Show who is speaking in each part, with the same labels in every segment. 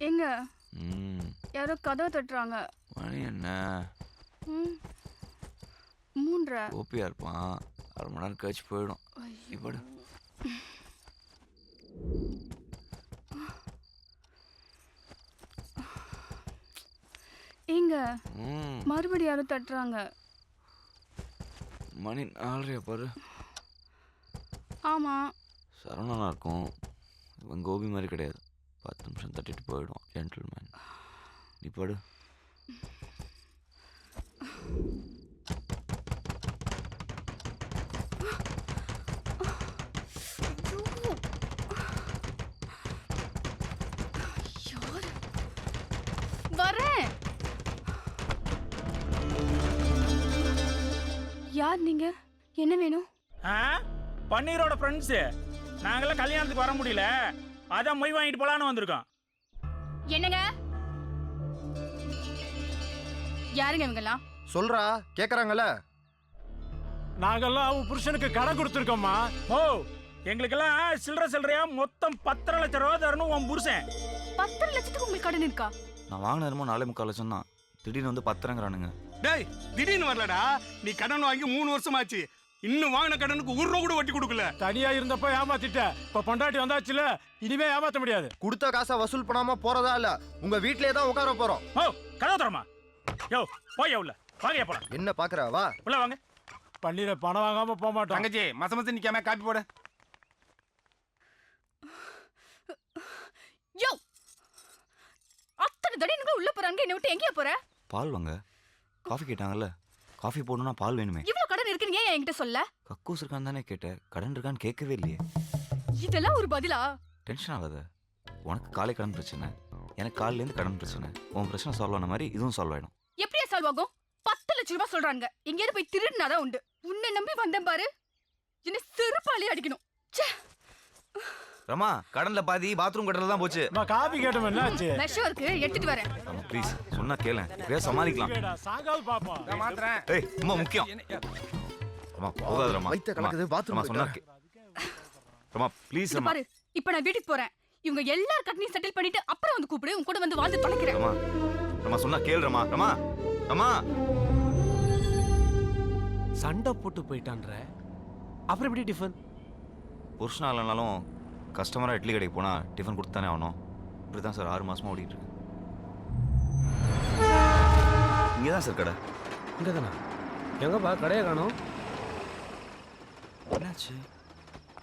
Speaker 1: எங்க யாரோ கதவை தட்டுறாங்க.
Speaker 2: மணி என்ன?
Speaker 1: 3:30.
Speaker 2: ஓபியா இருப்பான். 1/2 மணி நேரம் கழிச்சு போயிடும். இப்படி
Speaker 1: எங்க மறுபடியும் யாரோ தட்டுறாங்க.
Speaker 2: மணி 4:30 பாரு.
Speaker 1: ஆமா
Speaker 2: சரவணனா இருக்கும். இவன் கோபி மாதிரி கிடையாது. 10 நிமிஷம் தட்டிட்டு போயிடும். ஜென்டில்மேன். நீ படு.
Speaker 1: வரேன். யார் நீங்க? என்ன வேணும்?
Speaker 3: பன்னீரோட ஃப்ரெண்ட்ஸ். நாங்களாம் கல்யாணத்துக்கு வர முடியல, அதான் மொய் வாங்கிட்டு போலான்னு வந்திருக்கோம்.
Speaker 1: என்னங்க? யாருங்க இவங்கெல்லாம்?
Speaker 4: சொல்றா, கேக்குறாங்கல்ல.
Speaker 5: நாங்கெல்லாம் அவன் புருஷனுக்கு கடன் கொடுத்துருக்கோம்மா.
Speaker 3: ஓ, எங்களுக்கெல்லாம் சில்லறையா மொத்தம் 10.5 லட்சம் ரூபா தரணும் உன் புருஷன்.
Speaker 1: 10 லட்சத்துக்கு உங்களுக்கு கடன் இருக்கா?
Speaker 2: நான் வாங்கின 4.25 லட்சம் தான். திடீர்னு வந்து 10ங்கிறானுங்க.
Speaker 6: டேய், திடீர்னு வரலடா. நீ கடன் வாங்கி 3 வருஷமாச்சு. இன்னும் வாங்கின கடனுக்கு 1 ரூபா கூட வட்டி கொடுக்கல.
Speaker 5: தனியா இருந்தப்ப ஏமாத்திட்ட, இப்ப பொண்டாட்டி வந்தாச்சுல, இனிமே ஏமாத்த முடியாது.
Speaker 4: கொடுத்த காசை வசூல் பண்ணாம போறதா இல்ல, உங்க வீட்லயே தான் உட்கார போறோம்.
Speaker 3: ஓ, கதவு தரமா? யோ, போய் உள்ள வாங்க. போலாம்.
Speaker 4: என்ன பாக்குற? வா
Speaker 3: உள்ள வாங்க.
Speaker 5: பன்னீரை பணம் வாங்காம போக மாட்டோம்.
Speaker 6: தங்கச்சி, மசமத்து நிக்காம காப்பி போட.
Speaker 1: யோ, அத்தனை தடவை உள்ள போறாங்க, என்ன விட்டு எங்கேயா போற?
Speaker 2: பால் வாங்க. காஃபி கேட்டாங்கல்ல, காஃபி போடணும்னா பால் வேணுமே.
Speaker 1: இவ்வளவு கடன் இருக்குன்னு ஏன் என்கிட்ட சொல்ல?
Speaker 2: கக்கூஸ் இருக்கான்னு தானே கேட்டேன். கடன் இருக்கான்னு கேட்கவே இல்லையே.
Speaker 1: இதெல்லாம் ஒரு பதிலா?
Speaker 2: டென்ஷன் ஆகாத. உனக்கு காலை கடன் பிரச்சனை, எனக்கு காலிலேருந்து கடன் பிரச்சனை. உன் பிரச்சனை சால்வ் ஆன மாதிரி இதுவும் சால்வ் ஆயிடும்.
Speaker 1: எப்படியா சால்வ் ஆகும்? 10 லட்சம் ரூபாய் சொல்றாங்க. எங்கேயாவது போய் திருடினாதான் உண்டு. உன்னை நம்பி வந்தேன் பாரு, என்ன செருப்பாலே அடிக்கணும்.
Speaker 2: ரமா, கடன்ல பாதி பாத்ரூம் கடன்ல தான் போச்சு.
Speaker 5: காபி கேட்டோம், என்ன ஆச்சு?
Speaker 1: விஷம் இருக்கு, எடுத்துட்டு வரேன்.
Speaker 2: ரமா ப்ளீஸ், சொன்னா கேளு. இப்பவே சமாளிக்கலாம்.
Speaker 5: சாங்கால் பாப்போம்.
Speaker 6: நான் மாத்துறேன்.
Speaker 2: ஏய், ரொம்ப முக்கியம். ரமா போகாத ரமா.
Speaker 4: வைத்த கலக்குது, பாத்ரூம்
Speaker 2: சொன்னா ரமா ப்ளீஸ் ரமா.
Speaker 1: பாரு, இப்போ நான் வீட்டுக்கு போறேன். இவங்க எல்லார் கடனையும் செட்டில் பண்ணிட்டு அப்புறம் வந்து கூப்பிடு. உன் கூட வந்து வாழ்ந்து தொலைக்கிறேன்.
Speaker 2: ரமா, ரமா சொன்னா கேளு ரமா. ரமா, ரமா.
Speaker 7: சண்டை போட்டு போயிட்டான்ற, அப்புறம் எப்படி டிஃபன்?
Speaker 2: புருஷனா இல்லைனாலும் கஸ்டமராக இட்லி கடைக்கு போனால் டிஃபன் கொடுத்து தானே ஆகணும். இப்படி தான் சார் 6 மாதமாக ஓடிட்டு இருக்கு. இங்கே தான் சார் கடை.
Speaker 7: இங்கே தானே? எங்கப்பா கடையை காணோம்?
Speaker 2: என்னாச்சு?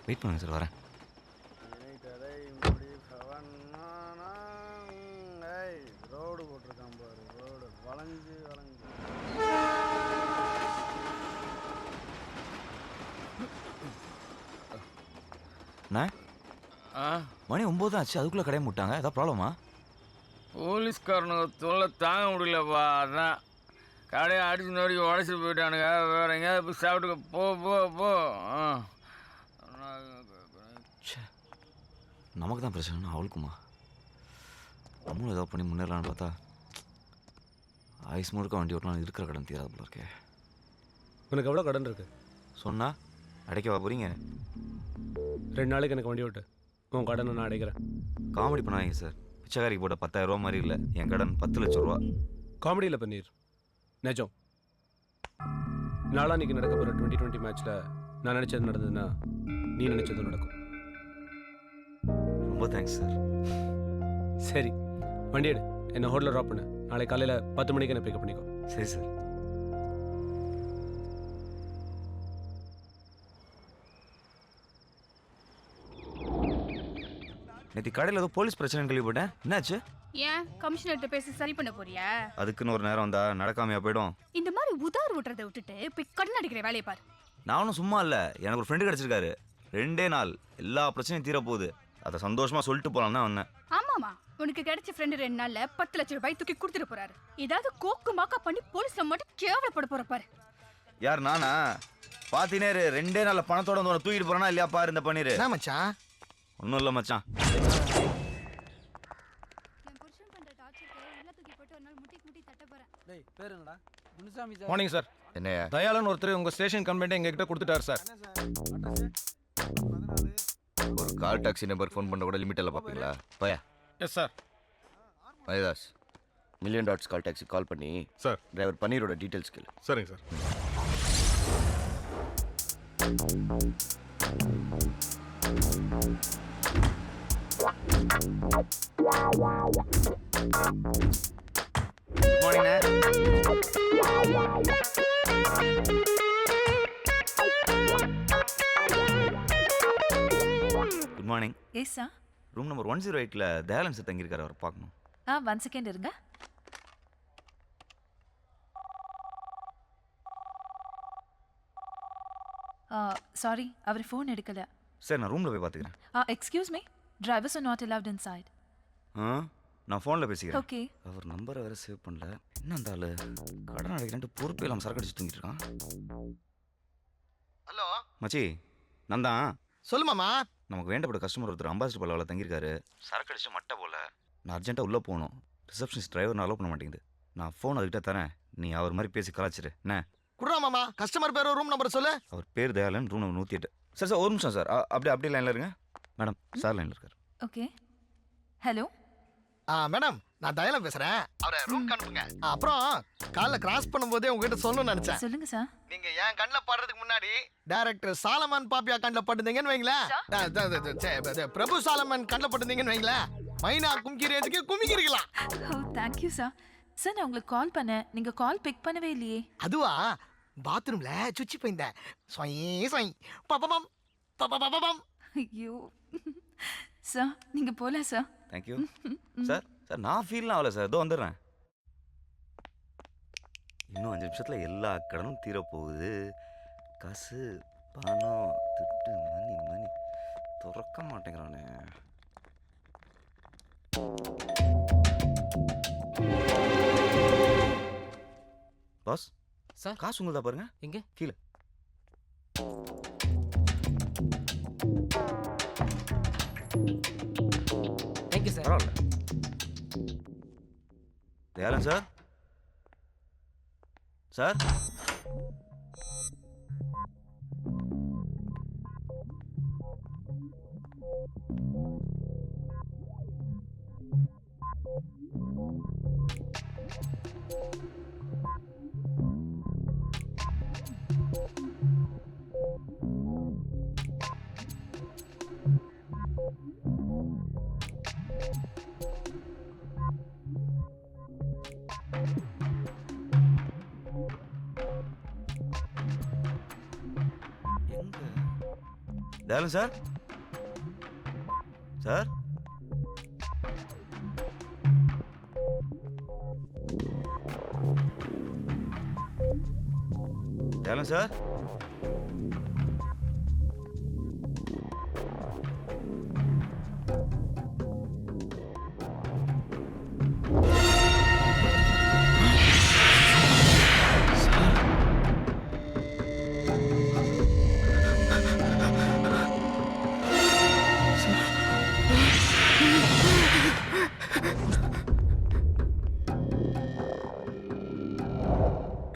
Speaker 2: வெயிட் பண்ணுங்க சார், வரேன்.
Speaker 8: ரோடு போட்டிருக்கான் பாரு, ரோடு வளைஞ்சு வளைஞ்சு.
Speaker 2: மணி 9 தான் ஆச்சு, அதுக்குள்ளே கடையை முட்டாங்க. ஏதாவது ப்ராப்ளமா?
Speaker 9: போலீஸ்காரனுங்க தொல்லை தாங்க முடியலப்பா. அதான் கடையை அடிச்சு நோடிக்கு உடச்சிட்டு போயிட்டானுங்க. வேற எங்கேயாவது போய் சாப்பிட்டுக்க. போ போ போ.
Speaker 2: நமக்கு தான் பிரச்சனைனா அவளுக்குமா? நம்மளும் ஏதாவது பண்ணி முன்னேறலான்னு பார்த்தா ஐஸ் முழுக்க வண்டி ஓட்டலாம். இருக்கிற கடன் தீராது போல இருக்கே.
Speaker 7: உனக்கு எவ்வளோ கடன் இருக்கு?
Speaker 2: சொன்னா அடைக்கவா போறீங்க?
Speaker 7: 2 நாளைக்கு எனக்கு வண்டி ஓட்டு, உன் கடனை நான் அடைக்கிறேன்.
Speaker 2: காமெடி பண்ணாதீங்க சார். பிச்சைக்காரிக்கு போட்ட 10,000 ரூபா மாதிரி இல்லை, என் கடன் 10 லட்சம் ரூபா.
Speaker 7: காமெடியில் பண்ணீர் நிஜம். நாளான்னைக்கு நடக்க போகிற 2020 மேட்ச்சில் நான் நினச்சது நடந்ததுன்னா நீ நினச்சதும் நடக்கும்.
Speaker 2: ரொம்ப தேங்க்ஸ் சார்.
Speaker 7: சரி, வண்டி எடு, என்னை ஹோட்டலில் ட்ராப் பண்ணு. நாளைக்கு காலையில் 10 மணிக்கு என்ன பிக்கப் பண்ணிக்கோ.
Speaker 2: சரி சார். நேற்று கடையில் ஏதோ போலீஸ் பிரச்சனை கேள்விப்பட்டேன். என்னாச்சு?
Speaker 1: ஏன் கமிஷனர்கிட்ட பேசி சரி பண்ண போறியா?
Speaker 2: அதுக்குன்னு ஒரு நேரம் வந்தா நடக்காமையா போயிடும்.
Speaker 1: இந்த மாதிரி உதார் விட்டுறதை விட்டுட்டு போய் கடன் அடிக்கிற வேலையை பாரு.
Speaker 2: நானும் சும்மா இல்லை, எனக்கு ஒரு ஃப்ரெண்டு கிடச்சிருக்காரு. 2 நாள் எல்லா பிரச்சனையும் தீரப்போகுது. அதை சந்தோஷமா சொல்லிட்டு போலாம் தான் வந்தேன்.
Speaker 1: ஆமாமா, உனக்கு கிடைச்ச ஃப்ரெண்டு 2 நாள்ல 10 லட்சம் ரூபாய் தூக்கி கொடுத்துட்டு போறாரு. ஏதாவது கோக்கு மாக்கா பண்ணி போலீஸ்ல மட்டும் கேவலப்பட போற பாரு.
Speaker 2: யார் நானா? பாத்தினேரு 2 நாள்ல பணத்தோட வந்து தூக்கிட்டு போறானா இல்லையா பாரு இந்த பண்ணிரு.
Speaker 4: என்ன மச்சான்?
Speaker 2: ஒன்றும் இல்லை மச்சான்.
Speaker 6: Morning sir.
Speaker 4: என்னையா?
Speaker 6: தயாளன் ஒருத்தர் உங்க ஸ்டேஷன் கம்ப்ளைண்ட் எங்ககிட்ட கொடுத்துட்டார் சார்.
Speaker 4: ஒரு கால் டாக்ஸி நம்பர் ஃபோன் பண்ண கூட லிமிட் எல்லாம் பாப்பீங்களா? பயா.
Speaker 6: Yes sir.
Speaker 10: வைதாஸ் மில்லியன் டாட்ஸ் கால் டாக்ஸி கால் பண்ணி
Speaker 11: சார்
Speaker 10: டிரைவர் பன்னீரோட டீட்டெயில்ஸ் கேளு.
Speaker 11: சரிங்க சார்.
Speaker 2: குட் மார்னிங்ண்ணே. Good morning.
Speaker 12: Yes sir.
Speaker 2: Room number 108ல தயாளன் சார் தங்கியிருக்காரு, அவர் பார்க்கணும்.
Speaker 12: 1 செகண்ட் இருங்க. சாரி, அவர் ஃபோன் எடுக்கல.
Speaker 2: சார் நான் ரூமில் போய் பார்த்துக்கிறேன்.
Speaker 12: Excuse me, drivers are not allowed inside.
Speaker 2: நான் ஃபோனில் பேசிக்கிறேன்.
Speaker 12: ஓகே.
Speaker 2: அவர் நம்பரை வேறு சேவ் பண்ணல. என்ன அந்த ஆளு கடன் அடைக்கிறேன்ட்டு பொறுப்பே இல்லாமல் சரக்கு அடிச்சு தூங்கிட்டு இருக்கான்.
Speaker 4: ஹலோ
Speaker 2: மச்சி, நான் தான்.
Speaker 4: சொல்லு மாமா.
Speaker 2: நமக்கு வேண்டப்பட்ட கஸ்டமர் ஒருத்தர் அம்பாசிடர் பல்லாவில் தங்கியிருக்காரு. சரக்கு அடிச்சு மட்டை போல. நான் அர்ஜென்ட்டாக உள்ளே போகணும். ரிசப்ஷனிஸ்ட் டிரைவர் அலோவ் பண்ண மாட்டேங்குது. நான் ஃபோன் அதுக்கிட்ட தரேன், நீ அவர் மாதிரி பேசி கலாச்சிரு என்ன.
Speaker 4: குடுறா மாமா, கஸ்டமர் பேர் ரூம் நம்பர் சொல்லு.
Speaker 2: அவர் பேர் Dayalan, room number 108. Sir sir ஒரு நிமிஷம் சார், அப்படியே லைனில் இருங்க. மேடம் சார் லைனில் இருக்கார்.
Speaker 12: ஓகே. ஹலோ
Speaker 4: மேடம், நான் தயாளன் பேசுறேன். அவரை ரூம் அனுப்புங்க. அப்புறம் காலைல கிராஸ் பண்ணும்போதே உங்ககிட்ட சொல்லணும்னு நினைச்சேன்.
Speaker 12: சொல்லுங்க சார்.
Speaker 4: நீங்க என் கண்ணில் படுறதுக்கு முன்னாடி டைரக்டர் சாலமன் பாப்பியா கண்ணில் பட்டுந்தீங்கன்னு வைங்களேன். பிரபு சாலமன் கண்ணில் பட்டுந்தீங்கன்னு வைங்களேன். மைனா கும்கி ரேஞ்சுக்கு குமிக்கிறீங்களா?
Speaker 12: ஓ தேங்க்யூ சார். சார் நான் உங்களுக்கு கால் பண்ணேன், நீங்க கால் பிக் பண்ணவே இல்லையே.
Speaker 4: அதுவா, பாத்ரூம்ல சுச்சி போயிருந்தேன். பப்பம் பப்பம்.
Speaker 12: ஐயோ சார், நீங்க போலாம் சார்.
Speaker 2: Thank you sir. சார் நான் ஃபீல்லாம் ஆகல சார், இதோ வந்துடுறேன். இன்னும் 5 நிமிஷத்தில் எல்லா கடனும் தீரப்போகுது. காசு பணம் திட்டு மணி திறக்க மாட்டேங்கிறானே. பாஸ்
Speaker 7: சார்,
Speaker 2: காசு உங்களுதா பாருங்க.
Speaker 7: எங்க?
Speaker 2: கீழே.
Speaker 7: Thank you sir.
Speaker 2: பரவாயில்ல. Dayalan sir. Sir Dayalan sir. Sir Dayalan sir.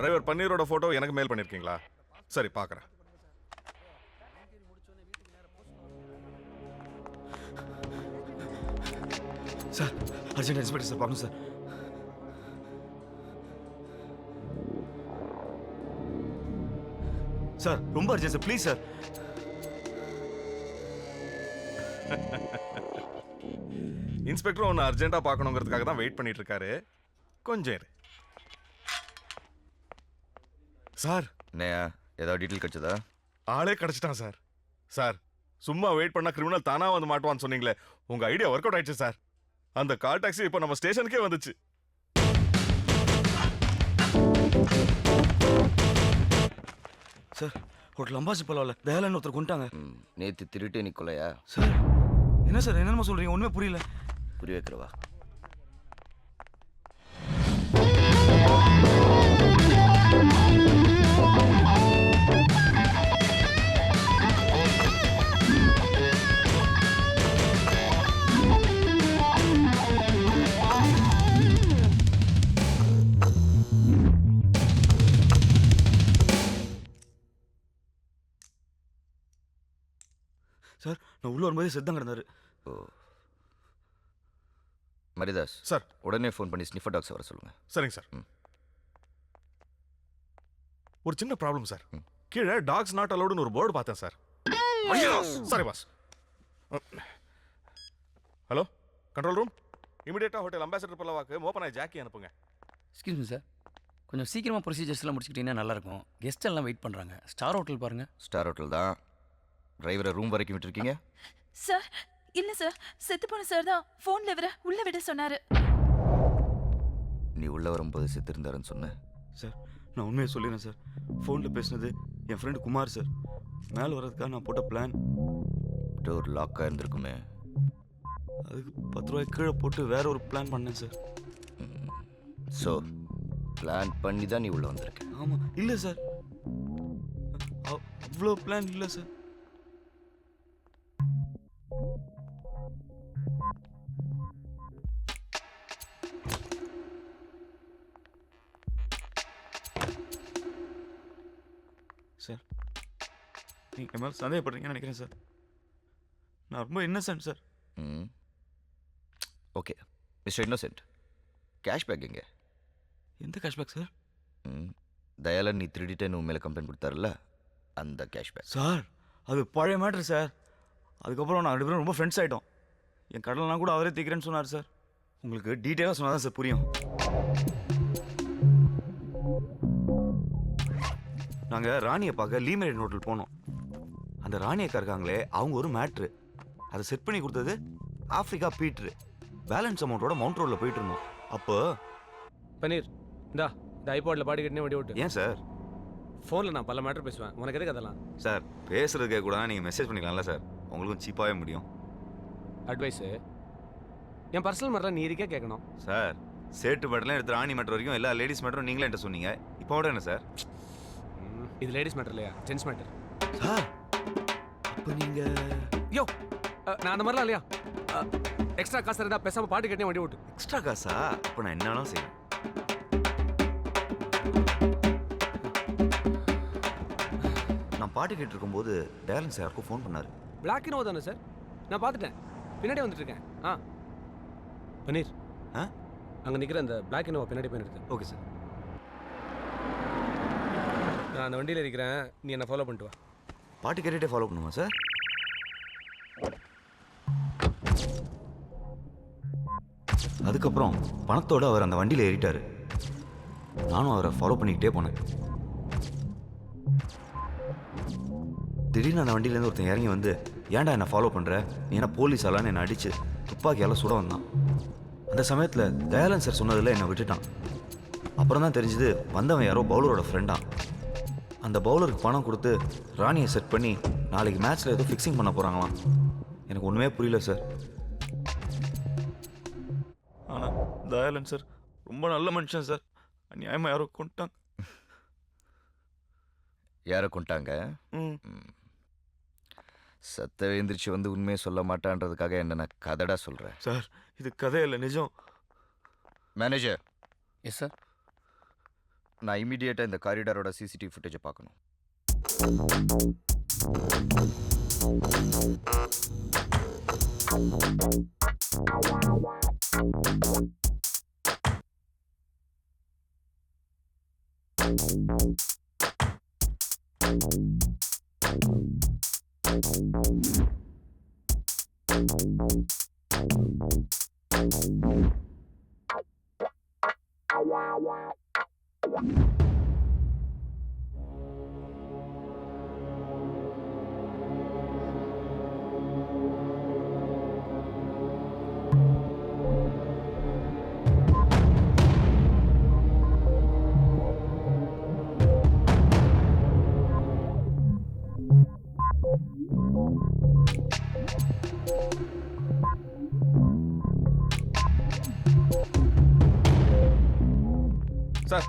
Speaker 11: Driver பன்னீரோட ஃபோட்டோ எனக்கு மெயில் பண்ணியிருக்கீங்களா? சரி பார்க்குறேன்.
Speaker 2: சார் அர்ஜென்ட் இன்ஸ்பெக்டர் சார் பார்க்கணும் சார். சார் ரொம்ப urgent sir, please sir.
Speaker 11: Inspector ஒன்று அர்ஜென்ட்டாக பார்க்கணுங்கிறதுக்காக தான் வெயிட் பண்ணிட்டு இருக்காரு. கொஞ்சம் இரு. சார்
Speaker 10: என்னையா ஏதாவது டீட்டெயில் கிடைச்சதா?
Speaker 11: ஆளே கிடச்சிட்டான் சார். சார் சும்மா வெயிட் பண்ணால் கிரிமினல் தானாக வந்து மாட்டுவான்னு சொன்னீங்களே, உங்கள் ஐடியா ஒர்க் அவுட் ஆயிடுச்சு சார். அந்த கால் டாக்ஸி இப்போ நம்ம ஸ்டேஷனுக்கே வந்துச்சு.
Speaker 2: சார் ஹோட்டல் அம்பாசி பரவாயில்ல, தயாளன் ஒருத்தர் கொண்டாங்க.
Speaker 10: நேற்று திருட்டு நீ கொலையா?
Speaker 2: சார் என்ன சார் என்னென்னமோ சொல்கிறீங்க, ஒன்றுமே புரியல.
Speaker 10: புரிய வைக்கிறவா?
Speaker 2: சார் நான் உள்ள வரும்போதே செத்தம் கிடந்தாரு.
Speaker 10: ஓ மரிதாஸ்
Speaker 11: சார்.
Speaker 10: உடனே ஃபோன் பண்ணி ஸ்னிஃபர் டாக்ஸ் வர சொல்லுங்க.
Speaker 11: சரிங்க சார்.
Speaker 10: ம்.
Speaker 11: ஒரு சின்ன ப்ராப்ளம் சார்.
Speaker 10: ம்.
Speaker 11: கீழே டாக்ஸ் நாட் அலோடுன்னு ஒரு போர்டு பார்த்தேன் sir. Sorry boss. Hello control room, இமிடியேட்டாக ஹோட்டல் அம்பாசிடர் பல்லவாக்கு மோப்பனாய் ஜாக்கி அனுப்புங்க.
Speaker 9: எக்ஸ்கியூஸ் மீ சார், கொஞ்சம் சீக்கிரமாக ப்ரொசீஜர்ஸ்லாம் முடிச்சுக்கிட்டீங்கன்னா நல்லாயிருக்கும். கெஸ்ட் எல்லாம் வெயிட் பண்ணுறாங்க. ஸ்டார் ஹோட்டல் பாருங்கள்.
Speaker 10: ஸ்டார் ஹோட்டல் தான். டிரைவரை ரூம் வரைக்கும் விட்டுருக்கீங்க?
Speaker 12: சார் இல்ல சார், செத்து போன சார் தான் ஃபோன்ல இவரை உள்ள விட சொன்னாரு.
Speaker 10: நீ உள்ள வரும்போது செத்து இருந்தாருன்னு சொன்ன.
Speaker 2: சார் நான் உண்மையை சொல்லிடுறேன் சார். ஃபோனில் பேசினது என் ஃப்ரெண்டு குமார் சார். மேலே வர்றதுக்காக நான் போட்ட பிளான்.
Speaker 10: டோர் லாக்காக இருந்திருக்குமே.
Speaker 2: அதுக்கு 10 ரூபாய் கீழே போட்டு வேற ஒரு பிளான் பண்ணேன் சார்.
Speaker 10: ஸோ பிளான் பண்ணி தான் நீ உள்ள வந்திருக்க.
Speaker 2: ஆமாம். இல்லை சார், அவ்வளோ பிளான் இல்லை சார். சார் நீங்கள் என் மேலே சந்தேகப்படுறீங்கன்னு நினைக்கிறேன் சார். நான் ரொம்ப இன்னசென்ட் சார்.
Speaker 10: ம். ஓகே மிஸ்டர் இன்னோசென்ட், கேஷ்பேக் எங்கே?
Speaker 2: எந்த கேஷ்பேக் சார்?
Speaker 10: ம். தயாளன் நீ திருடிட்டேன்னு உன் மேலே கம்ப்ளைண்ட் கொடுத்தாருல்ல, அந்த கேஷ்பேக்.
Speaker 2: சார் அது பழைய மேட்ரு சார். அதுக்கப்புறம் நான் 2 பேரும் ரொம்ப ஃப்ரெண்ட்ஸ் ஆகிட்டோம். என் கடலாம் கூட அவரே தீக்கிறேன்னு சொன்னார் சார். உங்களுக்கு டீட்டெயிலாக சொன்னால் தான் சார் புரியும். நாங்கள் ராணியை பார்க்க லீமேட் ஹோட்டல் போனோம். அந்த ராணி அக்கா இருக்காங்களே, அவங்க ஒரு மேட்ரு அதை செட் பண்ணி கொடுத்தது ஆஃப்ரிக்கா பீட்ரு. பேலன்ஸ் அமௌண்ட்டோட மவுண்ட் ரோடில் போயிட்டு இருந்தோம். அப்போ
Speaker 7: பன்னீர் இந்தா இந்த ஐபாடில் பாடி கட்டினே வண்டி ஓட்டு.
Speaker 2: ஏன் சார்?
Speaker 7: ஃபோனில் நான் பல மேட்டர் பேசுவேன், உனக்கு எதுக்கு அதெல்லாம்?
Speaker 2: சார் பேசுறதுக்கே கூட நீங்கள் மெசேஜ் பண்ணிக்கலாம்ல சார், உங்களுக்கும் சீப்பாகவே முடியும்.
Speaker 7: அட்வைஸு என் பர்சனல் மேட்டர் நீ இதுக்கே கேட்கணும்
Speaker 2: சார். சேட்டு மேட்டர்லாம் எடுத்து ராணி மேட்டர் வரைக்கும் எல்லா லேடிஸ் மேட்டரும் நீங்களே என்கிட்ட சொன்னீங்க. இப்போ விட என்ன சார்?
Speaker 7: இது லேடிஸ் மேட்டர் இல்லையா, ஜென்ஸ் மேட்டர்.
Speaker 2: சார் அப்போ நீங்கள்
Speaker 7: யோ நான் அந்த மாதிரிலாம் இல்லையா. எக்ஸ்ட்ரா காசு இருந்தால் பேசாமல் பாட்டு கட்டினே வண்டி ஓட்டு.
Speaker 2: எக்ஸ்ட்ரா காசா? அப்போ நான் என்னன்னா செய்வேன். நான் பாட்டு கேட்டு இருக்கும்போது டேலன் சார் யாருக்கும் ஃபோன் பண்ணார்.
Speaker 7: பிளாக் இனோவா தானே சார்? நான் பார்த்துட்டேன், பின்னாடி வந்துட்டு இருக்கேன். பன்னீர் அங்கே நிற்கிற அந்த பிளாக் இனோவா பின்னாடி போய் நிறுத்து.
Speaker 2: Okay sir.
Speaker 7: நான் அந்த வண்டியில் இருக்கிறேன், நீ என்னை ஃபாலோ பண்ணிட்டு வா.
Speaker 2: பாட்டு கேட்டுகிட்டே ஃபாலோ பண்ணுமா சார்? அதுக்கப்புறம் பணத்தோடு அவர் அந்த வண்டியில் ஏறிட்டார். நானும் அவரை ஃபாலோ பண்ணிக்கிட்டே போனேன். திடீர்னு அந்த வண்டியிலேருந்து ஒருத்தன் இறங்கி வந்து, ஏன்டா என்னை ஃபாலோ பண்ணுற, நீ என்ன போலீஸ் ஆளான்னு என்னை அடித்து துப்பாக்கியால் சுட வந்தான். அந்த சமயத்தில் தயாளன் சார் சொன்னதில் என்னை விட்டுட்டான். அப்புறம் தான் தெரிஞ்சுது வந்தவன் யாரோ பவுலரோட ஃப்ரெண்டா. அந்த பவுலருக்கு பணம் கொடுத்து ராணியை செட் பண்ணி நாளைக்கு மேட்ச்சில் ஏதோ ஃபிக்ஸிங் பண்ண போகிறாங்களாம். எனக்கு ஒன்றுமே புரியல சார். ஆனால் தயாளன் சார் ரொம்ப நல்ல மனுஷன் சார். அநியாயமாக யாரோ கொண்டாங்க.
Speaker 10: யாரை கொண்டாங்க? சத்த எந்திரிச்சு வந்து உண்மையை சொல்ல மாட்டான்றதுக்காக என்ன நான் கதடா சொல்கிறேன்
Speaker 2: சார். இது கதை இல்லை, நிஜம்.
Speaker 10: மேனேஜர்.
Speaker 9: Yes sir.
Speaker 10: நான் இமீடியட்டாக இந்த காரிடாரோட சிசிடிவி ஃபுட்டேஜை பார்க்கணும்.
Speaker 11: சார்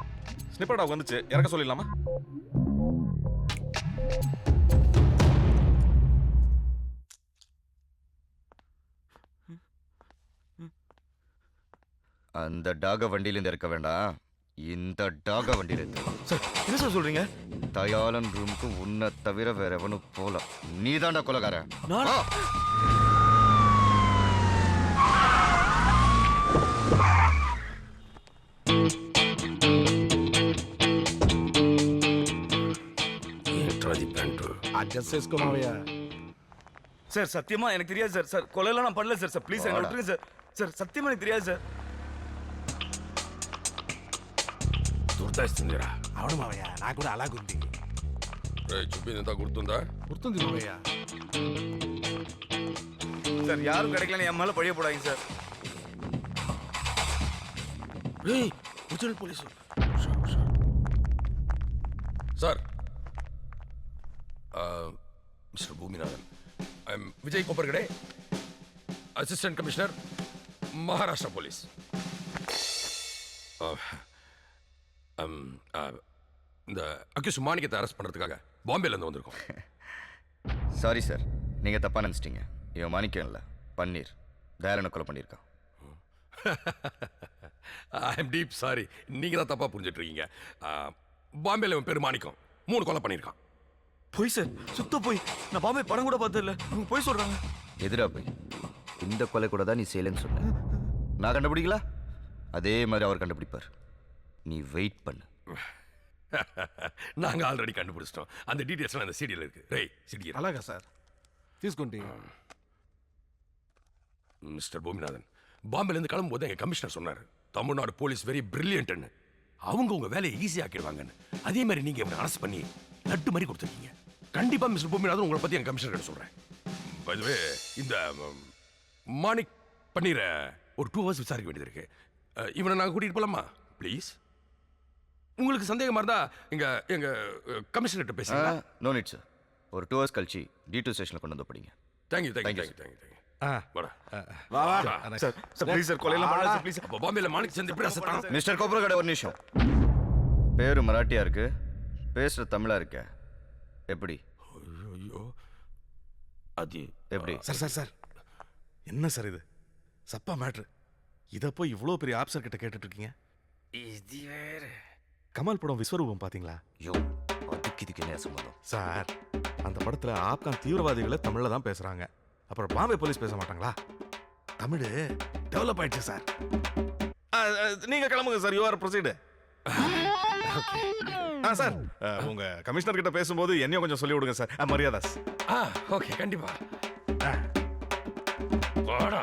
Speaker 11: ஸ்னிப்பர் டாக் வந்துச்சு, இறக்க சொல்லிடலாமா?
Speaker 10: அந்த டாக வண்டியிலேருந்து இறக்க வேண்டாம், இந்த டாக வண்டியிலேருந்து.
Speaker 2: சார் என்ன சார் சொல்கிறீங்க?
Speaker 10: தயாளன் ரூமுக்கு உன்னை தவிர வேற எவனும் போல. நீ தாண்டா கொலகார.
Speaker 8: எஸ் எஸ் குமாவையா
Speaker 2: சார் சத்தியமா எனக்கு தெரியாது சார். சார் கொலையெல்லாம் நான் பண்ணல சார். சார் ப்ளீஸ் என்ன விட்டுருங்க சார். சார் சத்தியமா எனக்கு தெரியாது சார்.
Speaker 5: గుర్తొస్తుందిరా
Speaker 8: అవును మావయ్య నాకు కూడా అలాగుంది
Speaker 5: చూపిందంతా గుర్తుందా?
Speaker 8: గుర్తుంది మావయ్య
Speaker 2: சார் யாரும் கிடைக்கலன்னு என் மேல பழிய போடாதீங்க sir.
Speaker 5: Original police sir mister Bhuminathan I'm Vijay Kopargade assistant commissioner Maharashtra police. இந்த அக்யூஸ் மாணிக்கத்தை அரெஸ்ட் பண்ணுறதுக்காக பாம்பேலேருந்து வந்திருக்கோம்.
Speaker 10: சாரி சார், நீங்கள் தப்பாக நினச்சிட்டீங்க. இவன் மாணிக்கம் இல்லை, பன்னீர். தயாளனை கொலை பண்ணியிருக்கான்.
Speaker 5: ஐ எம் டீப் சாரி, நீங்கள் தான் தப்பாக புரிஞ்சிட்டு இருக்கீங்க. பாம்பேல இவன் பேர் மாணிக்கம் 3 கொலை பண்ணியிருக்கான்.
Speaker 2: போய் சார், சுத்த போய். நான் பாம்பே படம் கூட பார்த்தது இல்லை. அவங்க போய் சொல்றாங்க.
Speaker 10: எதிரா போய் இந்த கொலை கூட தான் நீ செய்யலைன்னு சொன்ன. நான் கண்டுபிடிக்கல, அதே மாதிரி அவர் கண்டுபிடிப்பார். நீ வெயிட் பண்ணு.
Speaker 5: நாங்கள் ஆல்ரெடி கண்டுபிடிச்சிட்டோம். அந்த டீட்டெயில்ஸ்லாம் அந்த சீடியில் இருக்கு. ரே சீடி
Speaker 8: అలాగా సార్ తీసుకోండి.
Speaker 5: மிஸ்டர் பூமிநாதன், பாம்பேலேருந்து கிளம்பும்போது எங்கள் கமிஷனர் சொன்னார், தமிழ்நாடு போலீஸ் வெரி பிரில்லியன்ட்னு. அவங்க உங்கள் வேலையை ஈஸியாக்கிடுவாங்கன்னு. அதே மாதிரி நீங்கள் இவனை அரெஸ்ட் பண்ணி லட்டு மாதிரி கொடுத்துருக்கீங்க. கண்டிப்பாக மிஸ்டர் பூமிநாதன் உங்களை பற்றி என் கமிஷனர் கிட்ட சொல்கிறேன். இதுவே இந்த மாணிக் பண்ணிற ஒரு 2 hours விசாரிக்க வேண்டியது இருக்கு. இவனை நாங்கள் கூட்டிகிட்டு போகலாமா ப்ளீஸ்? உங்களுக்கு சந்தேகமாக இருந்தால் எங்கள் கமிஷனர்கிட்ட பேசுங்க.
Speaker 10: No need sir. ஒரு 2 hours கழிச்சு D2 ஸ்டேஷனில் கொண்டு வந்து படிங்க.
Speaker 5: Thank you thank you thank you thank you.
Speaker 2: வா சார். சார் ப்ளீஸ் சார், கொலையெல்லாம் பண்ணல சார். ப்ளீஸ்.
Speaker 5: பாம்பேல மாணிக் சந்தி எப்படி அசத்தான?
Speaker 10: மிஸ்டர் கோபுரகடை, ஒரு நிமிஷம். பேரு மராட்டியா இருக்கு, பேசுற தமிழா இருக்க. எப்படி
Speaker 5: ஐயோ அது
Speaker 10: எப்படி?
Speaker 11: சார் சார் சார், என்ன சார் இது? சப்பா மேட்ரு. இதை போய் இவ்வளோ பெரிய ஆப்சர் கிட்ட கேட்டுட்டு இருக்கீங்க.
Speaker 5: இது வேற.
Speaker 11: கமல் படம் விஸ்வரூபம் பாத்தீங்களா?
Speaker 10: யோ, அதுக்கு இதுக்கு என்ன சம்பந்தம்?
Speaker 11: சார், அந்த படத்துல ஆப்கான் தீவிரவாதிகளை தமிழ்ல தான் பேசுறாங்க. அப்புறம் பாம்பே போலீஸ் பேச மாட்டாங்களா? தமிழ் டெவலப் ஆயிடுச்சு சார். நீங்க கிளம்புங்க sir. You are proceed. Sir, உங்க கமிஷனர் கிட்ட பேசும்போது என்னையும் கொஞ்சம் சொல்லி விடுங்க சார். மரியாதாஸ்.
Speaker 5: ஓகே கண்டிப்பா. வாடா.